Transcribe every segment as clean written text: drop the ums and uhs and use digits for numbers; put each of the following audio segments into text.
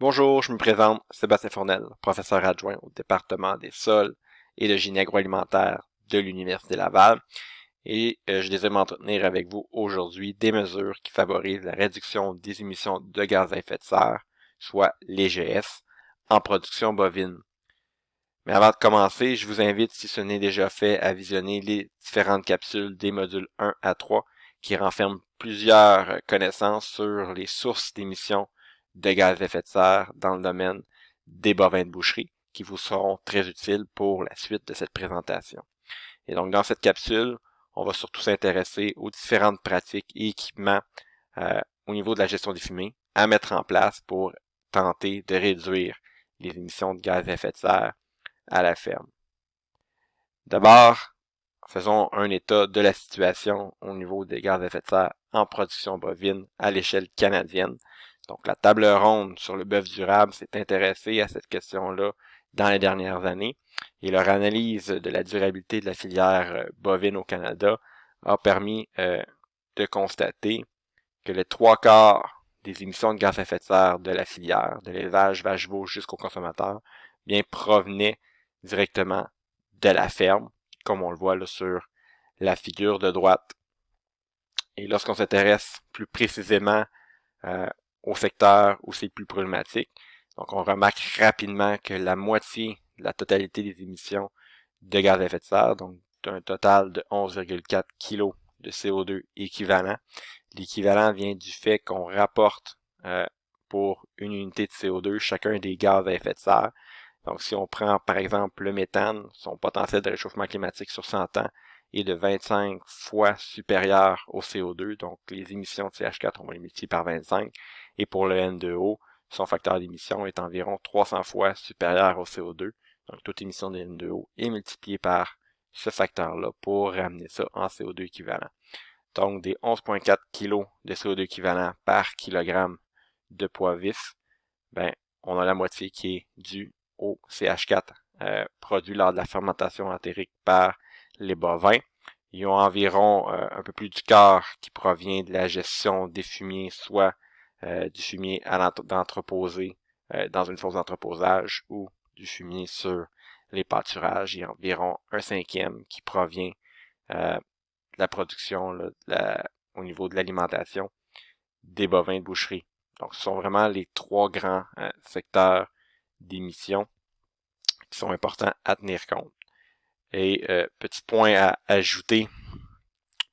Bonjour, je me présente, Sébastien Fournel, professeur adjoint au département des sols et de génie agroalimentaire de l'Université Laval, et je désire m'entretenir avec vous aujourd'hui des mesures qui favorisent la réduction des émissions de gaz à effet de serre, soit les GS, en production bovine. Mais avant de commencer, je vous invite, si ce n'est déjà fait, à visionner les différentes capsules des modules 1 à 3 qui renferment plusieurs connaissances sur les sources d'émissions de gaz à effet de serre dans le domaine des bovins de boucherie qui vous seront très utiles pour la suite de cette présentation. Et donc, dans cette capsule, on va surtout s'intéresser aux différentes pratiques et équipements au niveau de la gestion des fumées à mettre en place pour tenter de réduire les émissions de gaz à effet de serre à la ferme. D'abord, faisons un état de la situation au niveau des gaz à effet de serre en production bovine à l'échelle canadienne. Donc, la table ronde sur le bœuf durable s'est intéressée à cette question-là dans les dernières années et leur analyse de la durabilité de la filière bovine au Canada a permis de constater que les 3/4 des émissions de gaz à effet de serre de la filière, de l'élevage vache-veau jusqu'au consommateur, bien provenaient directement de la ferme, comme on le voit là sur la figure de droite. Et lorsqu'on s'intéresse plus précisément au secteur où c'est plus problématique, donc on remarque rapidement que la moitié de la totalité des émissions de gaz à effet de serre, donc d'un total de 11,4 kg de CO2 équivalent. L'équivalent vient du fait qu'on rapporte pour une unité de CO2 chacun des gaz à effet de serre. Donc, si on prend par exemple le méthane, son potentiel de réchauffement climatique sur 100 ans est de 25 fois supérieur au CO2. Donc, les émissions de CH4, on va les multiplier par 25. Et pour le N2O, son facteur d'émission est environ 300 fois supérieur au CO2. Donc, toute émission de N2O est multipliée par ce facteur-là pour ramener ça en CO2 équivalent. Donc, des 11,4 kg de CO2 équivalent par kilogramme de poids vif, ben, on a la moitié qui est due au CH4 produit lors de la fermentation entérique par les bovins. Ils ont environ un peu plus du quart qui provient de la gestion des fumiers, soit du fumier d'entreposer dans une fosse d'entreposage ou du fumier sur les pâturages. Il y a environ un cinquième qui provient de la production là, au niveau de l'alimentation des bovins de boucherie. Donc, ce sont vraiment les trois grands secteurs d'émissions qui sont importants à tenir compte. Et petit point à ajouter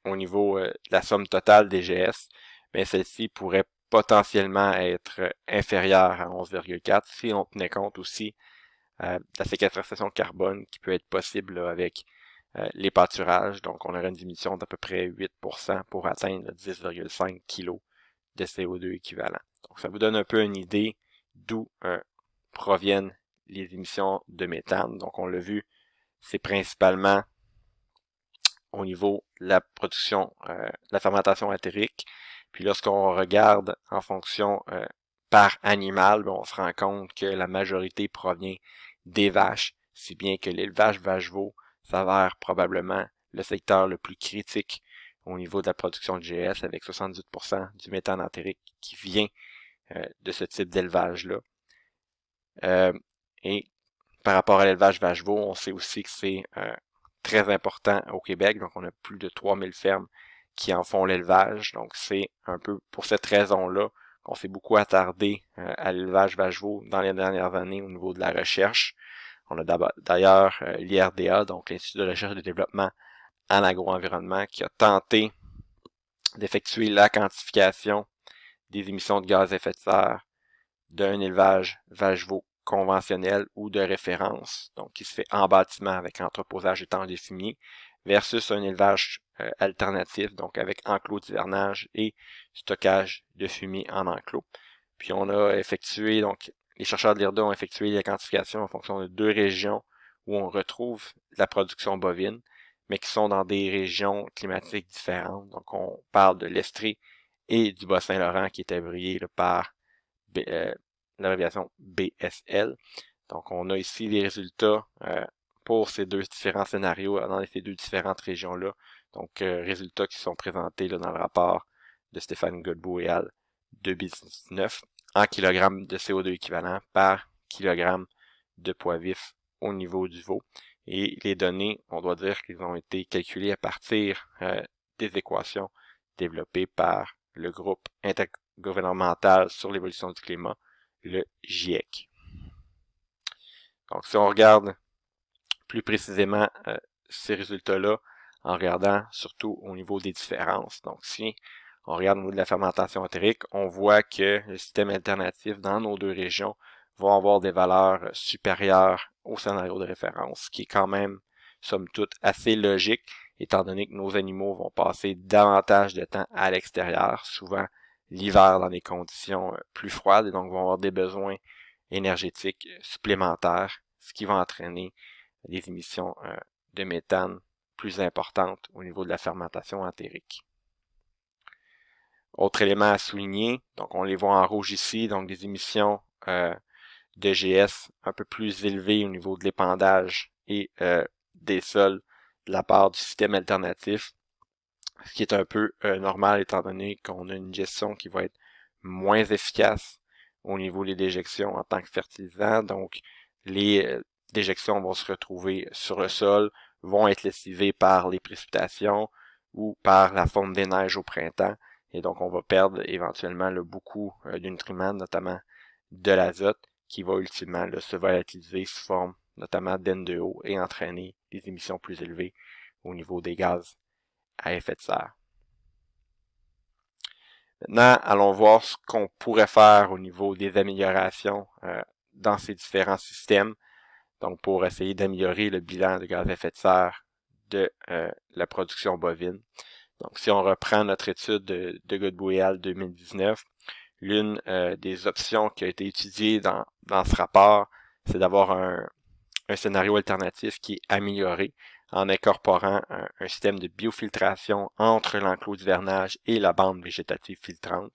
au niveau de la somme totale des GS, mais celle-ci pourrait potentiellement être inférieure à 11,4 si on tenait compte aussi de la séquestration de carbone qui peut être possible là, avec les pâturages. Donc, on aurait une diminution d'à peu près 8% pour atteindre 10,5 kg de CO2 équivalent. Donc, ça vous donne un peu une idée d'où proviennent les émissions de méthane. Donc, on l'a vu, c'est principalement au niveau de la production, de la fermentation entérique. Puis lorsqu'on regarde en fonction par animal, on se rend compte que la majorité provient des vaches, si bien que l'élevage vache-veau s'avère probablement le secteur le plus critique au niveau de la production de GS, avec 78% du méthane entérique qui vient de ce type d'élevage-là. Et par rapport à l'élevage vache-veau, on sait aussi que c'est très important au Québec. Donc, on a plus de 3000 fermes qui en font l'élevage. Donc, c'est un peu pour cette raison-là qu'on s'est beaucoup attardé à l'élevage vache-veau dans les dernières années au niveau de la recherche. On a d'ailleurs l'IRDA, donc l'Institut de recherche et de développement en agro-environnement, qui a tenté d'effectuer la quantification des émissions de gaz à effet de serre d'un élevage vache-veau conventionnel ou de référence, donc qui se fait en bâtiment avec entreposage et temps des fumiers, versus un élevage alternatif, donc avec enclos d'hivernage et stockage de fumier en enclos. Puis on a effectué, donc les chercheurs de l'IRDA ont effectué la quantification en fonction de deux régions où on retrouve la production bovine, mais qui sont dans des régions climatiques différentes. Donc on parle de l'Estrie et du Bas-Saint-Laurent qui est abrité par l'abréviation BSL. Donc, on a ici les résultats pour ces deux différents scénarios dans ces deux différentes régions-là. Donc, résultats qui sont présentés là, dans le rapport de Stéphane Godbout et al. 2019. en kilogrammes de CO2 équivalent par kilogramme de poids vif au niveau du veau. Et les données, on doit dire qu'ils ont été calculées à partir des équations développées par le groupe intergouvernemental sur l'évolution du climat, le GIEC. Donc, si on regarde plus précisément ces résultats-là, en regardant surtout au niveau des différences. Donc, si on regarde au niveau de la fermentation entérique, on voit que le système alternatif dans nos deux régions vont avoir des valeurs supérieures au scénario de référence, ce qui est quand même, somme toute, assez logique, étant donné que nos animaux vont passer davantage de temps à l'extérieur, souvent l'hiver dans des conditions plus froides, et donc vont avoir des besoins énergétiques supplémentaires, ce qui va entraîner des émissions de méthane plus importantes au niveau de la fermentation entérique. Autre élément à souligner, donc on les voit en rouge ici, donc des émissions de GS un peu plus élevées au niveau de l'épandage et des sols de la part du système alternatif, ce qui est un peu normal étant donné qu'on a une gestion qui va être moins efficace au niveau des déjections en tant que fertilisant, donc les déjections vont se retrouver sur le sol, vont être lessivées par les précipitations ou par la fonte des neiges au printemps, et donc on va perdre éventuellement beaucoup de nutriments, notamment de l'azote, qui va ultimement se volatiliser sous forme notamment d'N2O et entraîner des émissions plus élevées au niveau des gaz à effet de serre. Maintenant, allons voir ce qu'on pourrait faire au niveau des améliorations dans ces différents systèmes, donc pour essayer d'améliorer le bilan de gaz à effet de serre de la production bovine. Donc, si on reprend notre étude de Godbout 2019, l'une des options qui a été étudiée dans ce rapport, c'est d'avoir un scénario alternatif qui est amélioré en incorporant un système de biofiltration entre l'enclos d'hivernage et la bande végétative filtrante,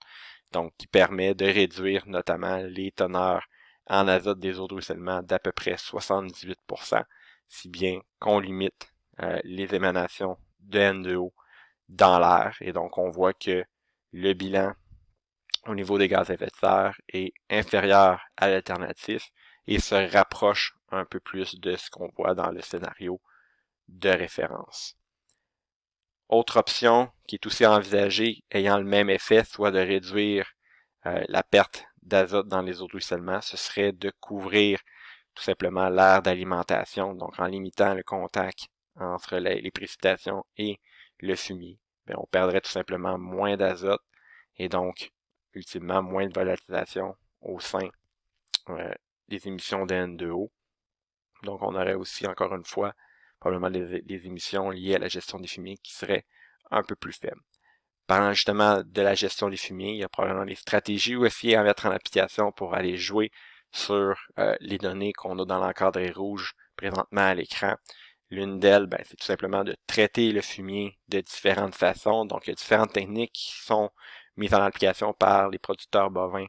donc qui permet de réduire notamment les teneurs en azote des eaux de ruissellement d'à peu près 78%, si bien qu'on limite les émanations de N2O dans l'air. Et donc, on voit que le bilan au niveau des gaz à effet de serre est inférieur à l'alternatif et se rapproche un peu plus de ce qu'on voit dans le scénario de référence. Autre option qui est aussi envisagée ayant le même effet, soit de réduire la perte d'azote dans les eaux de ruissellement, ce serait de couvrir tout simplement l'aire d'alimentation, donc en limitant le contact entre les précipitations et le fumier. Bien, on perdrait tout simplement moins d'azote et donc ultimement moins de volatilisation au sein des émissions de N2O. Donc on aurait aussi, encore une fois, probablement des émissions liées à la gestion des fumiers qui seraient un peu plus faibles. Parlant justement de la gestion des fumiers, il y a probablement des stratégies aussi à mettre en application pour aller jouer sur les données qu'on a dans l'encadré rouge présentement à l'écran. L'une d'elles, c'est tout simplement de traiter le fumier de différentes façons. Donc, il y a différentes techniques qui sont mises en application par les producteurs bovins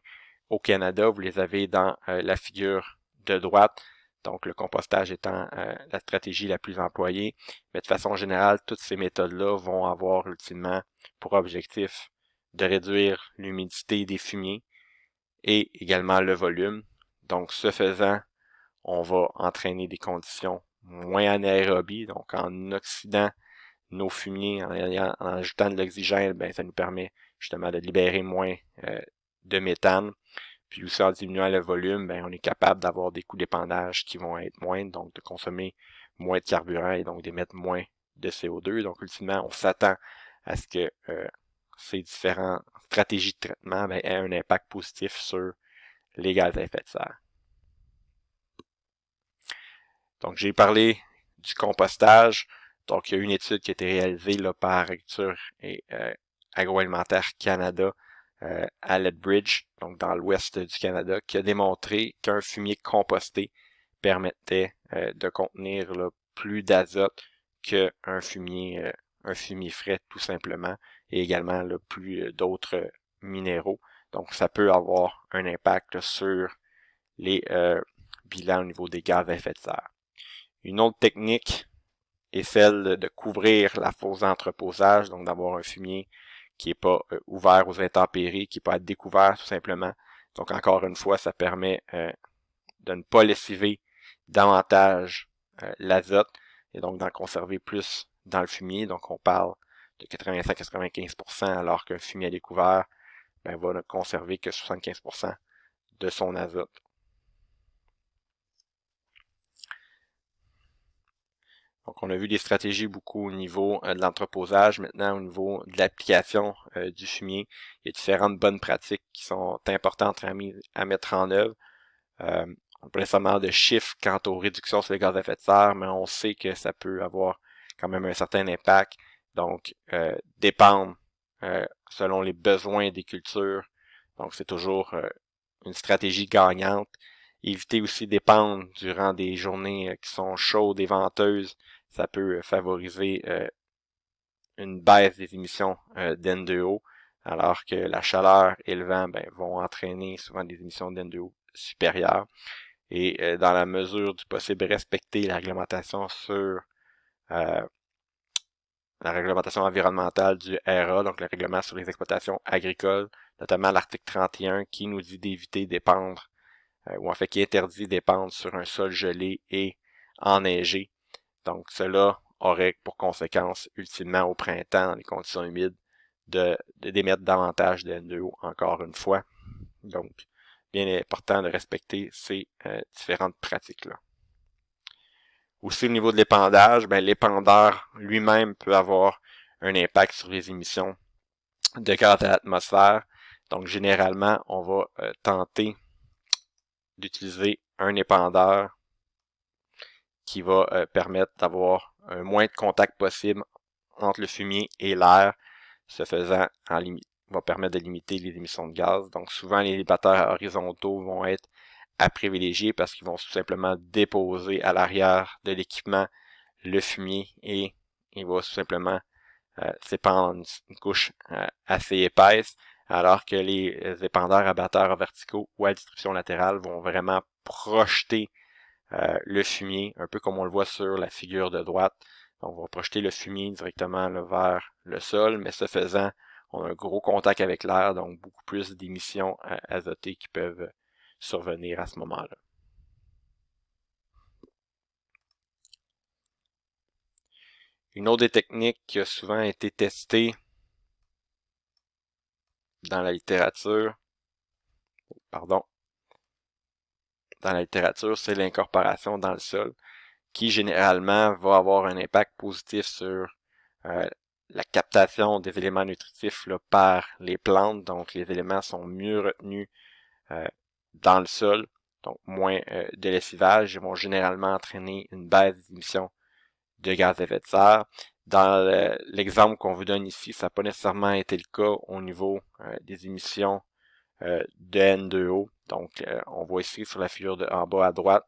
au Canada. Vous les avez dans la figure de droite. Donc, le compostage étant la stratégie la plus employée. Mais de façon générale, toutes ces méthodes-là vont avoir ultimement pour objectif de réduire l'humidité des fumiers et également le volume. Donc, ce faisant, on va entraîner des conditions moins anaérobies. Donc, en oxydant nos fumiers, en ajoutant de l'oxygène, ça nous permet justement de libérer moins de méthane. Puis aussi en diminuant le volume, on est capable d'avoir des coûts d'épandage qui vont être moindres, donc de consommer moins de carburant et donc d'émettre moins de CO2. Donc ultimement, on s'attend à ce que ces différentes stratégies de traitement aient un impact positif sur les gaz à effet de serre. Donc j'ai parlé du compostage. Donc il y a une étude qui a été réalisée là, par Agriculture et Agroalimentaire Canada à Lethbridge, donc dans l'ouest du Canada, qui a démontré qu'un fumier composté permettait de contenir là, plus d'azote qu'un fumier frais tout simplement, et également là, plus d'autres minéraux. Donc ça peut avoir un impact là, sur les bilans au niveau des gaz à effet de serre. Une autre technique est celle de couvrir la fosse d'entreposage, donc d'avoir un fumier qui n'est pas ouvert aux intempéries, qui peut être découvert tout simplement Donc encore une fois, ça permet de ne pas lessiver davantage l'azote et donc d'en conserver plus dans le fumier. Donc on parle de 85-95%, alors qu'un fumier à découvert va ne conserver que 75% de son azote. Donc, on a vu des stratégies beaucoup au niveau de l'entreposage. Maintenant, au niveau de l'application du fumier, il y a différentes bonnes pratiques qui sont importantes à mettre en œuvre. On n'a pas nécessairement de chiffres quant aux réductions sur les gaz à effet de serre, mais on sait que ça peut avoir quand même un certain impact. Donc, dépendre selon les besoins des cultures. Donc, c'est toujours une stratégie gagnante. Éviter aussi dépendre durant des journées qui sont chaudes et venteuses. Ça peut favoriser une baisse des émissions d'N2O, alors que la chaleur et le vent vont entraîner souvent des émissions d'N2O supérieures. Et dans la mesure du possible, respecter la réglementation sur la réglementation environnementale du RA, donc le règlement sur les exploitations agricoles, notamment l'article 31 qui nous dit d'éviter d'épandre, ou en fait qui interdit d'épandre sur un sol gelé et enneigé. Donc cela aurait pour conséquence, ultimement au printemps, dans les conditions humides, d'émettre davantage de N2O encore une fois. Donc, bien important de respecter ces différentes pratiques-là. Aussi au niveau de l'épandage, l'épandeur lui-même peut avoir un impact sur les émissions de gaz à l'atmosphère. Donc généralement, on va tenter d'utiliser un épandeur qui va permettre d'avoir un moins de contact possible entre le fumier et l'air, ce faisant va permettre de limiter les émissions de gaz. Donc souvent les élévateurs horizontaux vont être à privilégier parce qu'ils vont tout simplement déposer à l'arrière de l'équipement le fumier et il va tout simplement s'épandre une couche assez épaisse, alors que les épandeurs à batteurs verticaux ou à distribution latérale vont vraiment projeter le fumier, un peu comme on le voit sur la figure de droite. Donc, on va projeter le fumier directement vers le sol, mais ce faisant, on a un gros contact avec l'air, donc beaucoup plus d'émissions azotées qui peuvent survenir à ce moment-là. Une autre des techniques qui a souvent été testée dans la littérature, c'est l'incorporation dans le sol, qui généralement va avoir un impact positif sur la captation des éléments nutritifs là, par les plantes. Donc, les éléments sont mieux retenus dans le sol, donc moins de lessivage, ils vont généralement entraîner une baisse des émissions de gaz à effet de serre. Dans l'exemple qu'on vous donne ici, ça n'a pas nécessairement été le cas au niveau des émissions de N2O. Donc, on voit ici sur la figure en bas à droite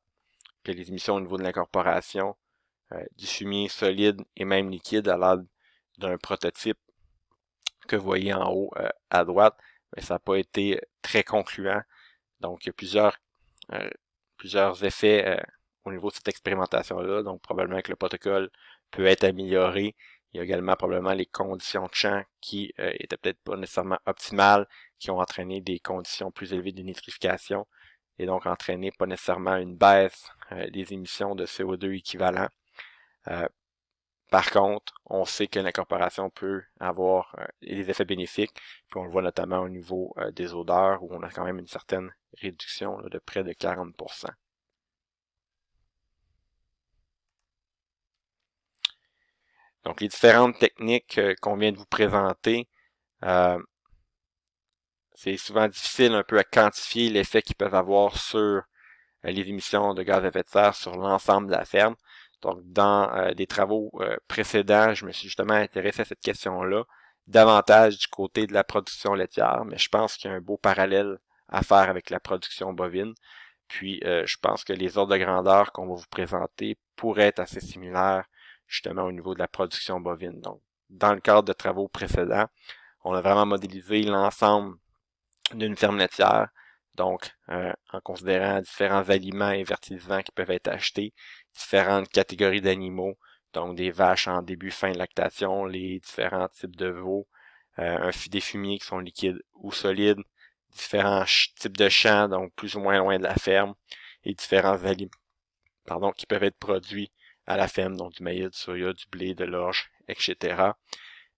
que les émissions au niveau de l'incorporation du fumier solide et même liquide à l'aide d'un prototype que vous voyez en haut à droite, ça n'a pas été très concluant. Donc, il y a plusieurs effets au niveau de cette expérimentation-là. Donc, probablement que le protocole peut être amélioré. Il y a également probablement les conditions de champ qui étaient peut-être pas nécessairement optimales, qui ont entraîné des conditions plus élevées de nitrification et donc entraîné pas nécessairement une baisse des émissions de CO2 équivalent. Par contre, on sait que l'incorporation peut avoir des effets bénéfiques, puis on le voit notamment au niveau des odeurs, où on a quand même une certaine réduction là, de près de 40%. Donc, les différentes techniques qu'on vient de vous présenter, c'est souvent difficile un peu à quantifier l'effet qu'ils peuvent avoir sur les émissions de gaz à effet de serre sur l'ensemble de la ferme. Donc, dans des travaux précédents, je me suis justement intéressé à cette question-là, davantage du côté de la production laitière, mais je pense qu'il y a un beau parallèle à faire avec la production bovine. Puis, je pense que les ordres de grandeur qu'on va vous présenter pourraient être assez similaires justement au niveau de la production bovine. Donc, dans le cadre de travaux précédents, on a vraiment modélisé l'ensemble d'une ferme laitière, donc en considérant différents aliments et fertilisants qui peuvent être achetés, différentes catégories d'animaux, donc des vaches en début fin de lactation, les différents types de veaux, des fumiers qui sont liquides ou solides, différents types de champs, donc plus ou moins loin de la ferme, et différents aliments qui peuvent être produits à la ferme, donc du maïs, du soya, du blé, de l'orge, etc.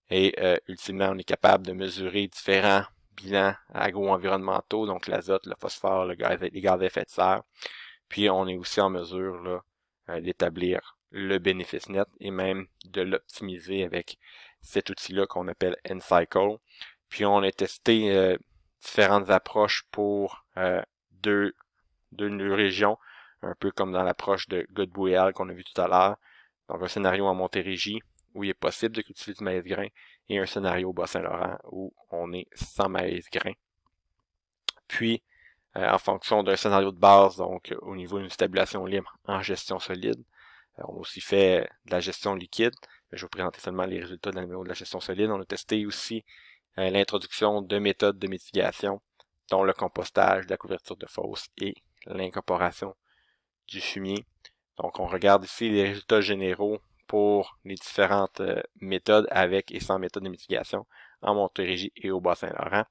Et ultimement, on est capable de mesurer différents bilans agro-environnementaux, donc l'azote, le phosphore, les gaz à effet de serre. Puis on est aussi en mesure là, d'établir le bénéfice net et même de l'optimiser avec cet outil-là qu'on appelle N-Cycle. Puis on a testé différentes approches pour deux régions, un peu comme dans l'approche de Godbout qu'on a vu tout à l'heure. Donc un scénario en Montérégie où il est possible de cultiver du maïs grain et un scénario au Bas-Saint-Laurent où on est sans maïs grain. Puis, en fonction d'un scénario de base, donc au niveau d'une stabulation libre en gestion solide, on a aussi fait de la gestion liquide. Je vais vous présenter seulement les résultats dans le numéro de la gestion solide. On a testé aussi l'introduction de méthodes de mitigation, dont le compostage, la couverture de fosse et l'incorporation du fumier. Donc, on regarde ici les résultats généraux pour les différentes méthodes avec et sans méthode de mitigation en Montérégie et au Bas-Saint-Laurent.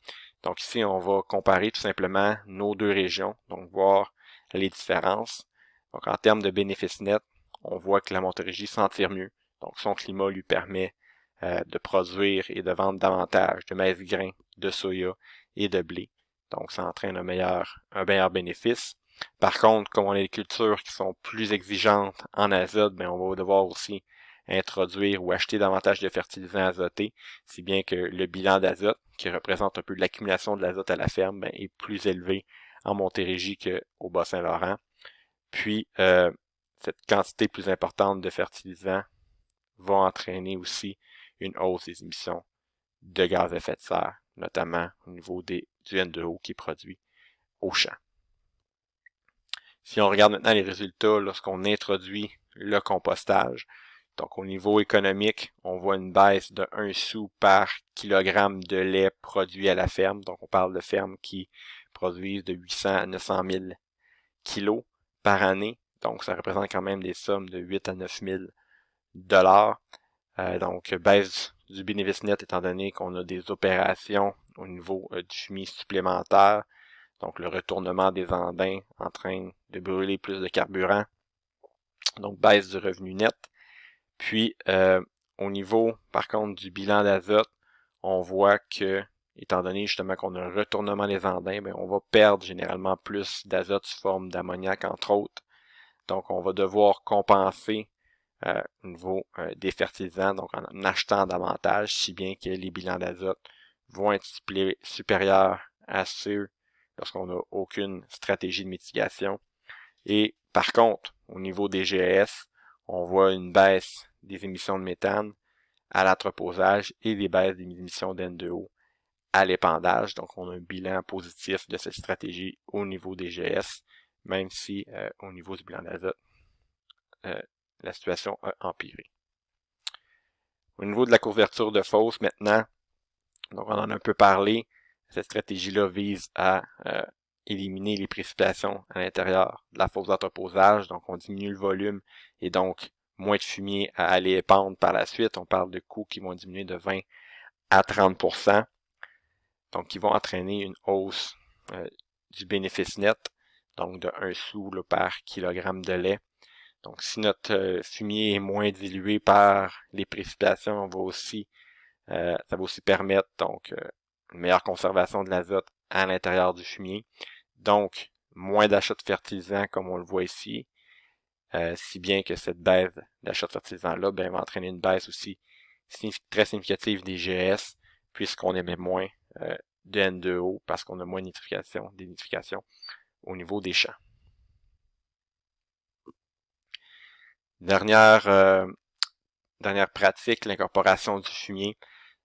Donc ici, on va comparer tout simplement nos deux régions, donc voir les différences. Donc en termes de bénéfices nets, on voit que la Montérégie s'en tire mieux. Donc son climat lui permet de produire et de vendre davantage de maïs grain, de soya et de blé. Donc ça entraîne un meilleur bénéfice. Par contre, comme on a des cultures qui sont plus exigeantes en azote, on va devoir aussi introduire ou acheter davantage de fertilisants azotés, si bien que le bilan d'azote, qui représente un peu l'accumulation de l'azote à la ferme, est plus élevé en Montérégie qu'au Bas-Saint-Laurent. Puis, cette quantité plus importante de fertilisants va entraîner aussi une hausse des émissions de gaz à effet de serre, notamment au niveau du N2O qui est produit au champ. Si on regarde maintenant les résultats lorsqu'on introduit le compostage, donc au niveau économique, on voit une baisse de 1 sou par kilogramme de lait produit à la ferme. Donc on parle de fermes qui produisent de 800 à 900 000 kilos par année. Donc ça représente quand même des sommes de 8 à 9 000 $. Donc baisse du bénéfice net étant donné qu'on a des opérations au niveau du fumier supplémentaire. Donc le retournement des andins entraîne de brûler plus de carburant. Donc baisse du revenu net. Puis, au niveau, par contre, du bilan d'azote, on voit que, étant donné justement qu'on a un retournement des andins, on va perdre généralement plus d'azote sous forme d'ammoniac, entre autres. Donc, on va devoir compenser au niveau des fertilisants, donc en achetant davantage, si bien que les bilans d'azote vont être supérieurs à ceux lorsqu'on n'a aucune stratégie de mitigation. Et par contre, au niveau des GES, on voit une baisse des émissions de méthane à l'entreposage et des baisses des émissions d'N2O à l'épandage. Donc, on a un bilan positif de cette stratégie au niveau des GS, même si au niveau du bilan d'azote, la situation a empiré. Au niveau de la couverture de fosse, maintenant, donc on en a un peu parlé, cette stratégie-là vise à éliminer les précipitations à l'intérieur de la fosse d'entreposage. Donc, on diminue le volume et donc moins de fumier à aller épandre par la suite. On parle de coûts qui vont diminuer de 20 à 30%. Donc, qui vont entraîner une hausse du bénéfice net, donc de 1 sou par kilogramme de lait. Donc, si notre fumier est moins dilué par les précipitations, ça va aussi permettre donc une meilleure conservation de l'azote à l'intérieur du fumier. Donc, moins d'achat de fertilisants comme on le voit ici, si bien que cette baisse d'achat de fertilisants-là va entraîner une baisse aussi très significative des GS, puisqu'on émet moins de N2O parce qu'on a moins de nitrification au niveau des champs. Dernière pratique, l'incorporation du fumier.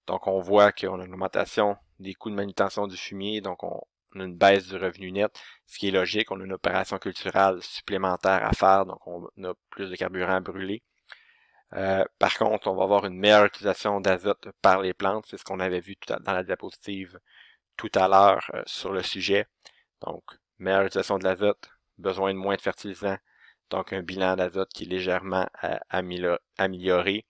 Donc, on voit qu'on a une augmentation des coûts de manutention du fumier, donc on a une baisse du revenu net, ce qui est logique. On a une opération culturelle supplémentaire à faire, donc on a plus de carburant à brûler. Par contre, on va avoir une meilleure utilisation d'azote par les plantes, c'est ce qu'on avait vu dans la diapositive tout à l'heure sur le sujet. Donc, meilleure utilisation de l'azote, besoin de moins de fertilisants, donc un bilan d'azote qui est légèrement amélioré.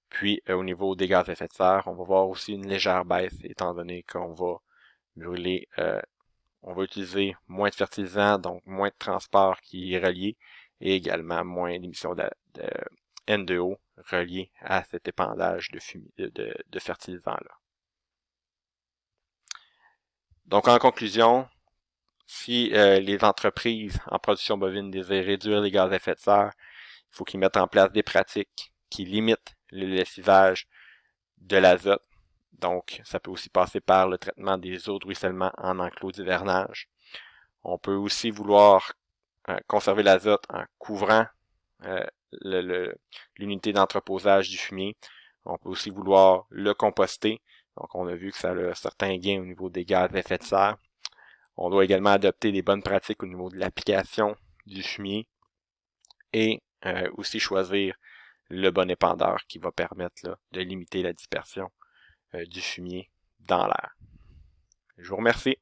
Puis, au niveau des gaz à effet de serre, on va voir aussi une légère baisse, étant donné qu'on va brûler on va utiliser moins de fertilisants, donc moins de transport qui est relié, et également moins d'émissions de N2O reliées à cet épandage de fertilisants-là. Donc, en conclusion, si les entreprises en production bovine désirent réduire les gaz à effet de serre, il faut qu'ils mettent en place des pratiques qui limitent le lessivage de l'azote. Donc, ça peut aussi passer par le traitement des eaux de ruissellement en enclos d'hivernage. On peut aussi vouloir conserver l'azote en couvrant l'unité d'entreposage du fumier. On peut aussi vouloir le composter. Donc, on a vu que ça a certains gains au niveau des gaz à effet de serre. On doit également adopter des bonnes pratiques au niveau de l'application du fumier et aussi choisir le bon épandeur qui va permettre là, de limiter la dispersion du fumier dans l'air. Je vous remercie.